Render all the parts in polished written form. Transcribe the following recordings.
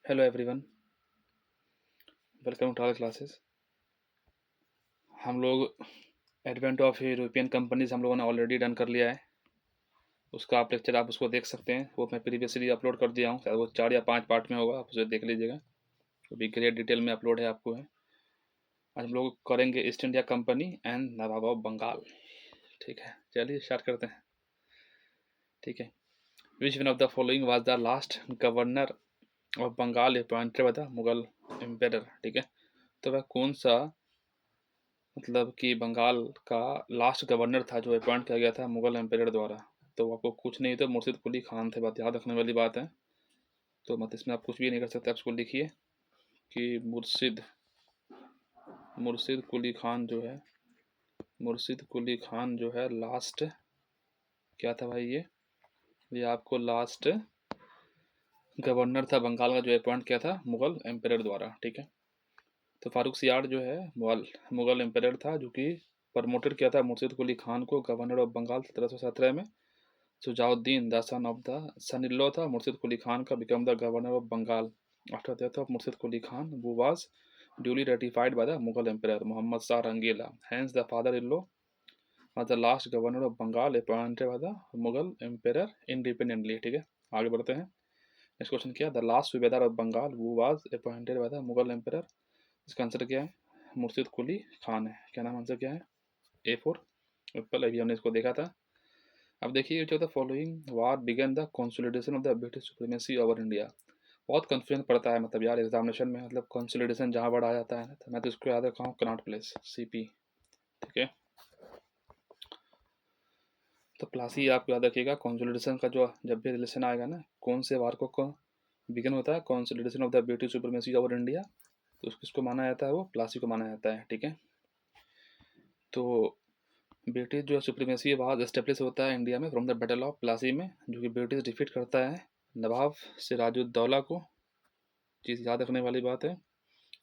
Hello everyone, welcome to our classes. हम लोग advent of European companies हम लोगों ने ऑलरेडी डन कर लिया है। उसका आप लेक्चर आप उसको देख सकते हैं, वो मैं प्रीवियसली अपलोड कर दिया हूँ। शायद वो 4 या 5 पार्ट में होगा, आप उसे देख लीजिएगा। वो भी ग्रेट डिटेल में अपलोड है आपको है। आज हम लोग करेंगे East India Company and Nawab of Bengal. ठीक है, चलिए स्टार्ट करते हैं। ठीक है, which one of the following was the last governor of Bengal appointed by the Mughal emperor. ठीक है, तो वह कौन सा मतलब कि बंगाल का लास्ट गवर्नर था जो अपॉइंट किया गया था मुगल एम्पायर द्वारा। तो आपको कुछ नहीं तो मुर्शिद कुली खान थे, बात याद रखने वाली बात है। तो मत इसमें आप कुछ भी नहीं कर सकते, आप इसको लिखिए कि मुर्शिद कुली खान जो है, मुर्शिद कुली खान जो है लास्ट क्या था भाई, ये आपको लास्ट गवर्नर था बंगाल का जो अपॉइंट किया था मुगल एम्पायर द्वारा। ठीक है, तो फारूक सियाड़ जो है मुगल एम्पायर था जो कि प्रमोटेड किया था मुर्शिद कुली खान को गवर्नर ऑफ बंगाल 1717 में। सुजाउद्दीन द सन-इन-लॉ था मुर्शिद कुली खान का become the governor of Bengal after death of Murshid Quli Khan who was duly ratified by the Mughal emperor Muhammad Shah Rangila. Hence the father-in-law was the last governor of Bengal appointed by the Mughal emperor independently. ठीक है, आगे बढ़ते हैं। Next question क्या, the last subedar of Bengal who was appointed by the Mughal emperor, इसका answer क्या है, मुर्शिद कुली खान है। क्या नाम आंसर क्या है, A4 एप्पल। अभी हमने इसको देखा था। अब देखिए, जो the following war began the consolidation of the British supremacy over India. बहुत कंफ्यूजन पड़ता है मतलब यार एग्जामिनेशन में, मतलब कंसोलिडेशन जहाँ बड़ा आ जाता है ना, तो मैं तो इसको याद रखा हूँ कनॉट प्लेस CP। ठीक है, तो प्लासी आप याद रखिएगा। कंसोलिडेशन का जो जब भी रिलेशन आएगा ना, कौन से वार को बिगन होता है, consolidation of the British supremacy over India, तो किसको माना जाता है, वो प्लासी को माना जाता है। ठीक है, तो ब्रिटिश जो सुप्रीमेसी बाद एस्टेब्लिश होता है इंडिया में from the battle of Plassey में, जो कि ब्रिटिश डिफीट करता है नवाब सिराजुद्दौला को। चीज़ याद रखने वाली बात है,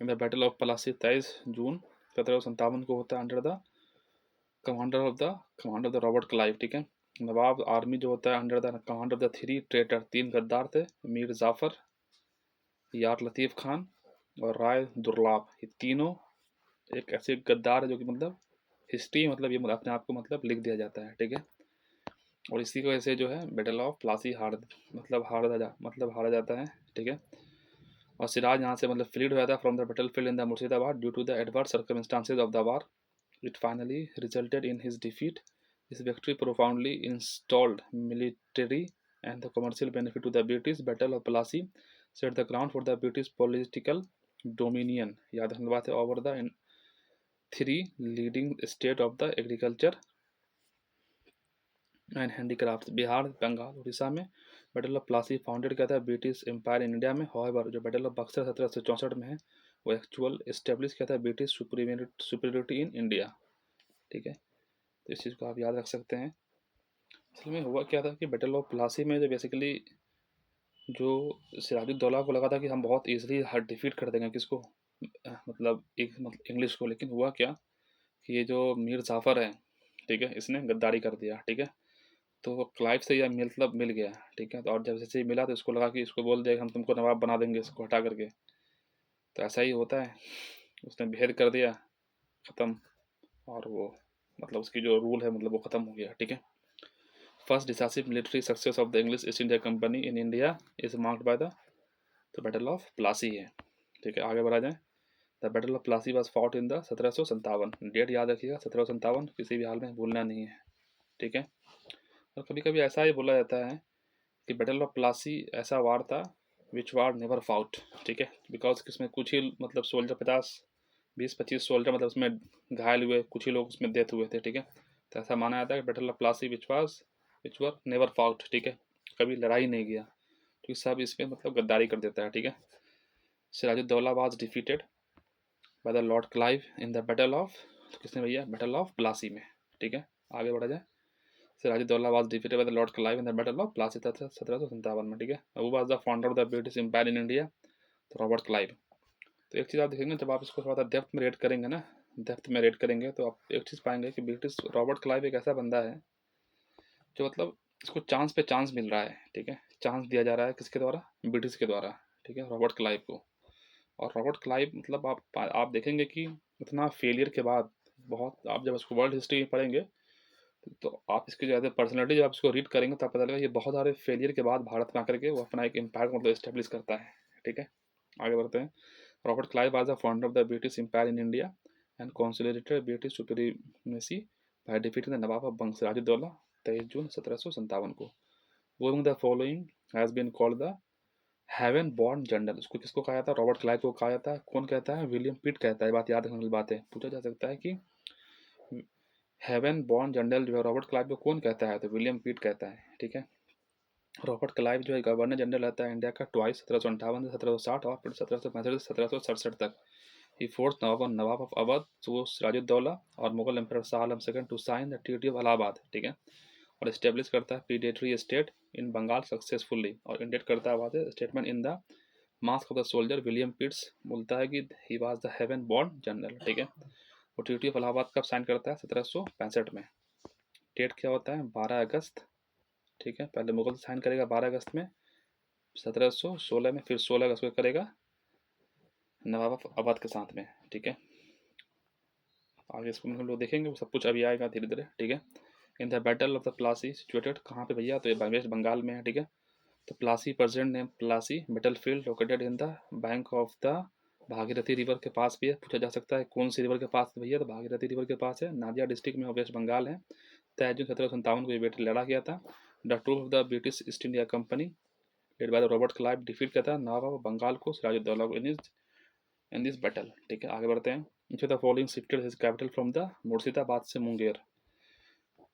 इन द बैटल ऑफ प्लासी 23 जून 1757 को होता है under the commander of the Robert Clive. ठीक है, नवाब आर्मी जो होता है under the command of the 3 traitor, 3 गद्दार थे, मीर जाफर, यार लतीफ़ खान और राय दुर्लाभ। ये तीनों एक ऐसे गद्दार है जो कि मतलब हिस्ट्री मतलब ये अपने आप को मतलब लिख दिया जाता है। ठीक है, और इसी की वजह से जो है बैटल ऑफ प्लासी हारा जाता है। ठीक है, और सिराज यहाँ से मतलब फ्लीड हो जाता है from the battle field in the Murshidabad due to the adverse circumstances of the war. It finally resulted in his defeat. His victory profoundly installed military and the commercial benefit to the British. Battle of Plassey set the ground for the British political dominion, याद रखने बात है, over the 3 leading state of the agriculture and handicraft, Bihar, Bengal, Orissa में। Battle of Plassey founded किया था British empire in India में। However जो battle of Buxar 1764 में है, वो एक्चुअल इस्टेब्लिश किया था ब्रिटिश सुपीरियरिटी इन इंडिया। ठीक है, तो इस चीज़ को आप याद रख सकते हैं। असल में हुआ क्या था कि बैटल ऑफ प्लासी में जो बेसिकली जो सिराजुद्दौला को लगा था कि हम बहुत ईजिली हर डिफीट कर देंगे किसको, मतलब एक मतलब इंग्लिश को, लेकिन हुआ क्या कि ये जो मीर जाफर है, ठीक है, इसने गद्दारी कर दिया। ठीक है, तो वो क्लाइव से यह मतलब मिल गया। ठीक है, तो और जब जैसे ही मिला तो इसको लगा कि इसको बोल दिया हम तुमको नवाब बना देंगे इसको हटा करके। तो ऐसा ही होता है, उसने भेद कर दिया, ख़त्म, और वो मतलब उसकी जो रूल है मतलब वो ख़त्म हो गया। ठीक है, first decisive military success of the English East India company in India is marked by the battle of Plassey है। ठीक है, आगे बढ़ा जाए। The battle of Plassey was fought in the 1757। Date याद रखिएगा, 1757 किसी भी हाल में भूलना नहीं है। ठीक है, और कभी कभी ऐसा ही बोला जाता है कि बैटल ऑफ प्लासी ऐसा वार था विच वार नेवर फाउट। ठीक है, बिकॉज इसमें कुछ ही मतलब सोल्जर 50-20-25 सोल्जर मतलब उसमें घायल हुए, कुछ ही लोग उसमें डेथ हुए थे। ठीक है, तो ऐसा माना जाता है कि battle of Plassey which were never fought. ठीक है, कभी लड़ाई नहीं किया, क्योंकि सब इसमें मतलब गद्दारी कर देता है। ठीक है, Sirajuddaula was defeated by the lord Clive in the battle of, तो किसने भैया, बैटल ऑफ प्लासी में। ठीक है, आगे बढ़ा जाए। Sirajuddaula was defeated by the lord Clive in the battle of Plassey 1757 में। ठीक है, वो was the founder of the British empire in India, तो रॉबर्ट क्लाइव। तो एक चीज़ आप देखेंगे जब आप इसको थोड़ा सा डेप्थ में रेड करेंगे ना, डेप्थ में रेड करेंगे तो आप एक चीज़ पाएंगे कि ब्रिटिश रॉबर्ट क्लाइव एक ऐसा बंदा है जो मतलब इसको चांस पे चांस मिल रहा है। ठीक है, चांस दिया जा रहा है किसके द्वारा, ब्रिटिश के द्वारा। ठीक ठीक है, रॉबर्ट क्लाइव को। और रॉबर्ट क्लाइव मतलब आप देखेंगे कि इतना फेलियर के बाद बहुत, आप जब उसको वर्ल्ड हिस्ट्री पढ़ेंगे तो आप इसकी ज़्यादा पर्सनैलिटी जब आप इसको रीड करेंगे तो आपको पता लगेगा ये बहुत सारे फेलियर के बाद भारत में आकर के वो अपना एक एम्पायर मतलब इस्टेब्लिश करता है। ठीक है, आगे बढ़ते हैं। Robert Clive was the founder of the British empire in India and consolidated British supremacy by defeating the Nawab of Bengal Sirajuddaula 23 जून 1757 को। Among the following has been called the haven born general. उसको किसको कहा जाता है? रॉबर्ट क्लाइव को कहा जाता है। कौन कहता है? विलियम पिट कहता है। बात याद रखने वाली बात है, पूछा जा सकता है कि हेवन बॉर्न जनरल जो है रॉबर्ट क्लाइव को कौन कहता है, तो विलियम पिट कहता है। ठीक है, रॉबर्ट क्लाइव जो है गवर्नर जनरल रहता है इंडिया का ट्वाइस, 1758 से 1760 और फिर 1765 से 1767 तक। He forced nawab of Awadh to Sirajuddaula और Mughal emperor Shah Alam second to sign the treaty of Allahabad. ठीक है, और इस्टेब्लिश करता है पीडिएटरी स्टेट इन बंगाल सक्सेसफुली, और इंडेट करता है वहाँ से statement in the mask of the soldier. William Pitt's बोलता है कि he was the heaven born general. ठीक है, वो ट्रीटी ऑफ इलाहाबाद कब साइन करता है? 1765 में। डेट क्या होता है? 12 अगस्त। ठीक है, पहले मुगल साइन करेगा 12 अगस्त में 1716 में, फिर 16 अगस्त को करेगा नवाब ऑफ अवध के साथ में। ठीक है, आगे इसको हम लोग देखेंगे, वो सब कुछ अभी आएगा धीरे धीरे। ठीक है, इन the battle of the Plassey situated कहाँ पे भैया? तो ये वेस्ट बंगाल में है। ठीक है, तो Plassey present name Plassey battle field located in the bank of the Bhagirathi river के पास भी है। पूछा जा सकता है कौन सी रिवर के पास भैया? तो भागीरथी रिवर के पास है, नादिया डिस्ट्रिक्ट में, वेस्ट बंगाल है। 23 जून 1757 को ये बैटल लड़ा गया था। The troop of the British East India Company led by Robert Clive defeat किया था नवाब ऑफ बंगाल को, सिराजुद्दौला को इन दिस बैटल। ठीक है, आगे बढ़ते हैं। नीचे the following shifted his capital from the Murshidabad से मुंगेर।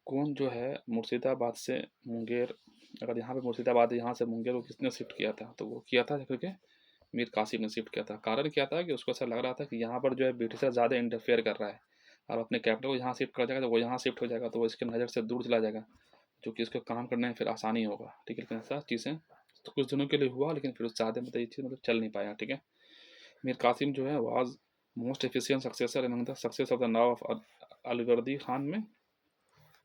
कौन जो है मुर्शिदाबाद से मुंगेर, अगर यहाँ पे मुर्शिदाबाद यहाँ से मुंगेर को किसने शिफ्ट किया था? तो वो किया था क्योंकि मीर कासिम ने शिफ्ट किया था। कारण क्या था कि उसको ऐसा लग रहा था कि यहाँ पर जो है ब्रिटिशर ज़्यादा इंटरफेयर कर रहा है, और अपने कैपिटल को यहाँ शिफ्ट कर जाएगा तो वो यहाँ शिफ्ट हो जाएगा, तो वो इसके नज़र से दूर चला जाएगा, जो कि इसको काम करने में फिर आसानी होगा। ठीक है, लेकिन ऐसा चीज़ें तो कुछ दिनों के लिए हुआ, लेकिन फिर उस ज़्यादा मतलब ये चीज़ मतलब चल नहीं पाया। ठीक है, मीर कासिम जो है was most efficient successor among the success of the Nawab of Alivardi Khan में।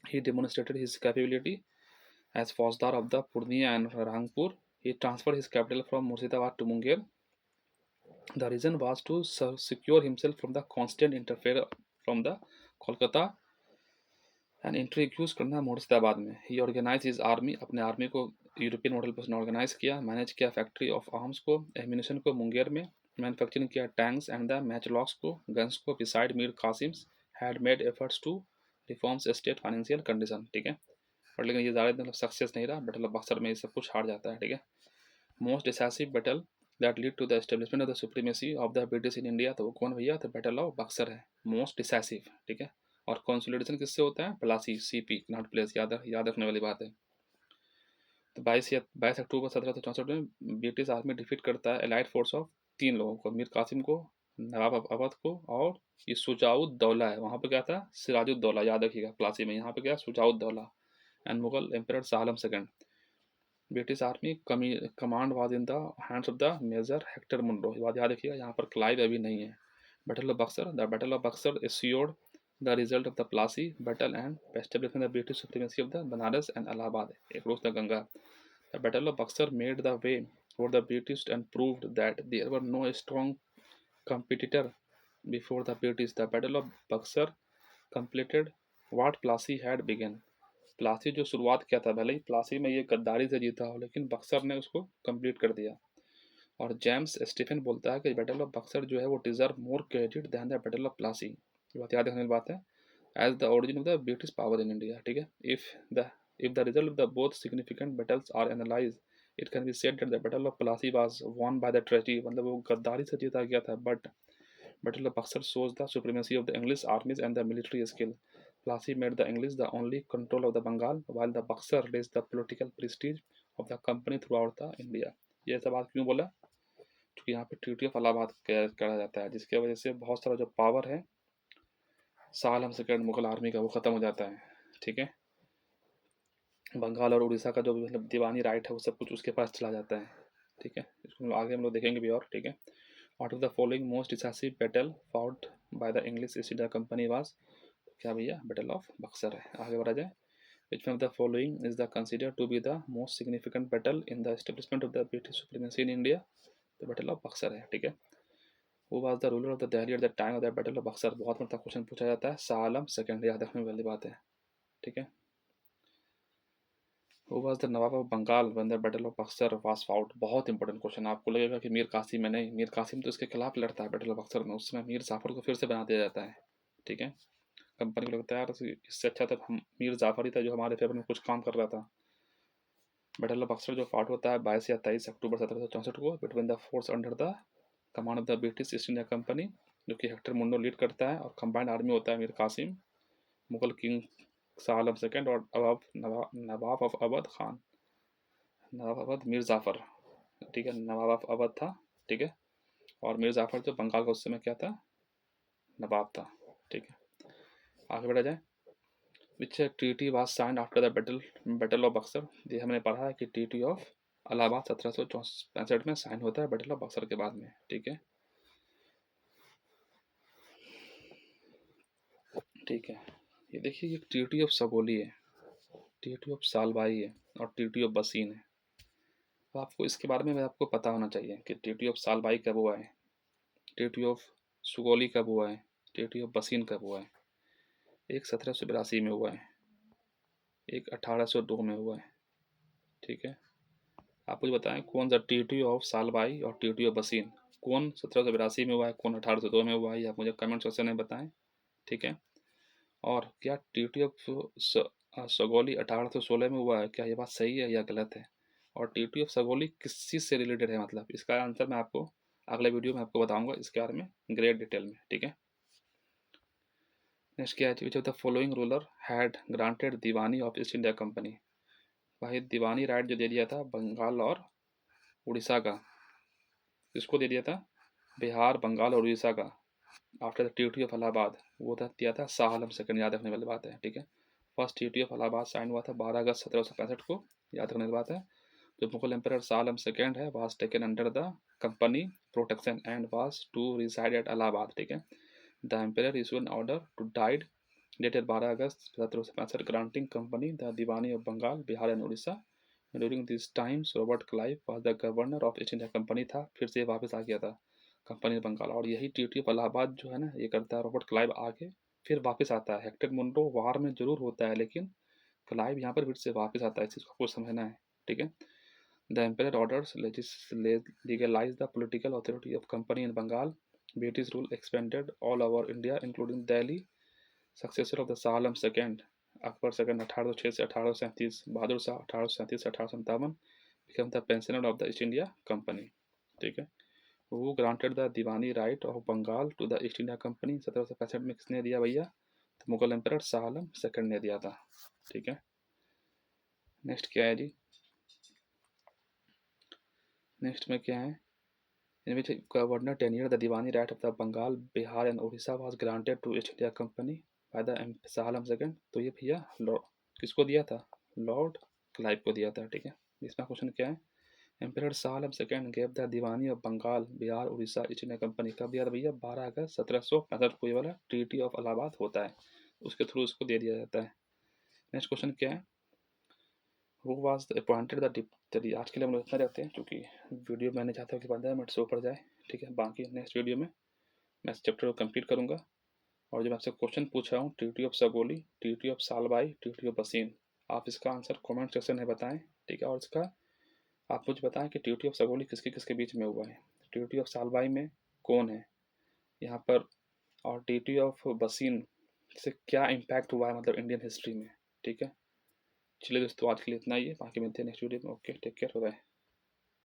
He demonstrated his capability as Fauzdar of the Purnia and Rangpur. He transferred his capital from Murshidabad to Munger. The reason was to secure himself from the constant interference from the Kolkata and introduce करना मुर्शिदाबाद में। ही organise his army, अपने army को European model पर उसने organise किया, manage किया factory of arms को, ammunition को मुंगेर में मैन्युफैक्चरिंग किया, टैंक्स एंड द मैचलॉक्स को, गन्स को। Besides Mir Qasim's had made efforts to reforms state financial condition. ठीक है, और लेकिन ये ज़्यादा मतलब सक्सेस नहीं रहा, बैटल ऑफ बक्सर में ये सब कुछ हार जाता है। ठीक है, most decisive battle that lead to the establishment of the supremacy of the British in India, तो वो कौन भैया? तो बैटल ऑफ बक्सर है मोस्ट डिसाइसिव। ठीक है, और कंसोलिडेशन किससे होता है? प्लासी, सीपी, नॉट प्लेस, याद रखने वाली बात है। तो 22 अक्टूबर 1764 में ब्रिटिश आर्मी डिफीट करता है एलाइड फोर्स ऑफ 3 लोगों को, मीर कासिम को, नवाब अवध को, और ये सुजाउद्दौला है। वहाँ पे क्या था? सिराजुद्दौला, याद रखिएगा प्लासी में। यहाँ पे क्या? Shujauddaula and Mughal emperor Shah Alam second. British army command was in the hands of the major Hector Munro. बात याद रखिएगा, यहाँ पर क्लाइव अभी नहीं है। Battle of Buxar, the battle of Buxar assured the result of the Plassey battle and establishment the British supremacy of the Banaras and Allahabad across the Ganga. The Battle of Buxar made the way for the British and proved that there were no strong competitor before the British. The Battle of Buxar completed what Plassey had begun. Plassey जो शुरुआत किया था, भले ही प्लासी में ये गद्दारी से जीता हो, लेकिन बक्सर ने उसको कंप्लीट कर दिया। और जेम्स स्टीफन बोलता है कि बैटल ऑफ बक्सर जो है वो deserve more credit than the battle of Plassey. ये बात याद रखने वाली बात है। As the origin of the British power in India. ठीक है, if the result of the both significant battles are analyzed, it can be said that the battle of Plassey was won by the tragedy, मतलब वो गद्दारी से जीता गया था, but battle of Buxar shows the supremacy of the English armies and the military skill. Plassey made the English the only control of the Bengal, while the Buxar raised the political prestige of the company throughout the India. ये सब बात क्यों बोला? क्योंकि यहाँ पे treaty of Allahabad करा जाता है, जिसकी वजह से बहुत सारा जो पावर है शाह आलम सेकंड मुगल आर्मी का वो खत्म हो जाता है। ठीक है, बंगाल और उड़ीसा का जो भी मतलब दीवानी राइट है वो सब कुछ उसके पास चला जाता है। ठीक है, इसको आगे हम लोग देखेंगे भी और। ठीक है, out of the following most decisive battle fought by the English East India company was, क्या भैया? बैटल ऑफ बक्सर है। आगे बढ़ा जाए। Which one of the following is the considered to be the most significant battle in the establishment of the British supremacy in India? तो battle of Buxar है, ठीक है। वो was the ruler of the Delhi at the time of the battle of Buxar, बहुत मतलब question पूछा जाता है। शाह आलम सेकंड, याद रखने वाली बात है, ठीक है। वो was the Nawab of Bengal when the battle of Buxar was fought, बहुत इंपॉर्टेंट क्वेश्चन। आपको लगेगा कि मीर कासिम है, नहीं, मीर कासिम तो इसके खिलाफ लड़ता है बैटल ऑफ बक्सर में, उस समय मीर जाफर को फिर से बना दिया जाता है, ठीक है। कंपनी को लगता है यार इससे अच्छा तो हम मीर जाफर ही था जो हमारे फेवर में कुछ काम कर रहा था। बैटल ऑफ बक्सर जो फाउट होता है 22 या 23 अक्टूबर 1764 को between the force under the command of the British East India company, जो कि हेक्टर मुंडो लीड करता है, और कंबाइंड आर्मी होता है मीर कासिम, मुगल किंग शाह आलम सेकेंड और नवाब ऑफ अवध खान, नवाब अवध मीर जाफर, ठीक है। नवाब ऑफ अवध था, ठीक है, और मीर जाफर जो बंगाल का उस समय क्या था, नवाब था, ठीक है। आगे बढ़ा जाए। Which treaty was signed after the battle of Buxar, ये हमने पढ़ा है कि ट्रीटी ऑफ इलाहाबाद 1765 में साइन होता है बैटल ऑफ बक्सर के बाद में, ठीक है, ठीक है। ये देखिए ये ट्रीटी ऑफ सगोली है, ट्रीटी ऑफ सालबाई है, और ट्रीटी ऑफ बसीन है। तो आपको इसके बारे में आपको पता होना चाहिए कि ट्रीटी ऑफ सालबाई कब हुआ है, ट्रीटी ऑफ सुगोली कब हुआ है, ट्रीटी ऑफ बसीन कब हुआ है। एक 1782 में हुआ है, एक 1802 में हुआ है, ठीक है। आप मुझे बताएं कौन सा ट्रीटी ऑफ सालबाई और ट्रीटी ऑफ बसीन, कौन 1782 में हुआ है, कौन 1802 में हुआ है, ये आप मुझे कमेंट सेक्शन में बताएं, ठीक है। और क्या ट्रीटी ऑफ सगोली 1816 में हुआ है, क्या ये बात सही है या गलत है, और ट्रीटी ऑफ सगोली किस चीज़ से रिलेटेड है, मतलब इसका आंसर मैं आपको अगले वीडियो में आपको बताऊंगा इसके बारे में ग्रेट डिटेल में, ठीक है। नेक्स्ट क्या है, which of the following ruler had granted Deewani of east India company, भाई दीवानी राइट जो दे दिया था बंगाल और उड़ीसा का, किसको दे दिया था, बिहार, बंगाल और उड़ीसा का, after the treaty of Allahabad, वो था दिया था शाह आलम सेकंड, याद रखने वाली बात है, ठीक है। First treaty of Allahabad sign हुआ था 12 अगस्त 1765 को, याद रखने वाली बात है। जो मुगल एम्पर शाह आलम सेकंड है was taken under the company protection and was to reside at Allahabad, ठीक है। The emperor issue an order to डाइड dated 12 August 1765 granting company the Diwani of Bengal, Bihar and Odisha. During these times Robert Clive was the governor of East India Company था, फिर से वापस आ गया था company Bengal, और यही ट्रीटी ऑफ इलाहाबाद जो है ना ये करता है रॉबर्ट क्लाइव आके फिर वापस आता है। हेक्टर मुंडो वार में जरूर होता है लेकिन क्लाइव यहाँ पर फिर से वापस आता है, इस चीज़ को आपको समझना है, ठीक है। The ampere orders legalize the political authority of company in Bengal. British rule expanded all over India including Delhi. Successor of the Shah Alam second, Akbar second 1806 से 1837, बहादुर शाह 1837 से 1857, become the pensioner of the East India Company, ठीक है। वो granted the diwani right of Bengal to the East India Company 1765 में किसने दिया भैया, तो मुगल एम्पर शाह आलम सेकेंड ने दिया था, ठीक है। नेक्स्ट क्या है जी, नेक्स्ट में क्या है, in which governor tenured the Diwani right of the Bengal, Bihar and Odisha was granted to East India Company by the Shah Alam II। तो ये भैया किसको दिया था, लॉर्ड क्लाइव को दिया था, ठीक है। इसमें क्वेश्चन क्या है, emperor Shah Alam second gave the diwani of Bengal, Bihar, Orissa East India Company कब दिया था भैया, 12 अगस्त 1765 को ये वाला ट्रीटी ऑफ इलाहाबाद होता है, उसके थ्रू इसको दे दिया जाता है। नेक्स्ट क्वेश्चन क्या है, हु वाज अपॉइंटेड द, चलिए आज के लिए हम लोग इतना रहते हैं क्योंकि वीडियो मैंने चाहता हूँ कि 15 मिनट से ऊपर जाए, ठीक है। बाकी नेक्स्ट वीडियो में मैं इस चैप्टर को कंप्लीट करूँगा, और जब आपसे क्वेश्चन पूछ रहा हूँ treaty of Sagauli, treaty of Salbai, treaty of Bassein, आप इसका आंसर कमेंट सेक्शन में बताएं, ठीक है। और इसका आप मुझे बताएं कि ट्रीटी ऑफ सगोली किसके किसके बीच में हुआ है, ट्रीटी ऑफ सालबाई में कौन है यहाँ पर, और ट्रीटी ऑफ बसीन से क्या इम्पैक्ट हुआ है मतलब इंडियन हिस्ट्री में, ठीक है। चलिए दोस्तों आज के लिए इतना ही है, बाकी मिलते हैं नेक्स्ट वीडियो में। Okay, take care, bye.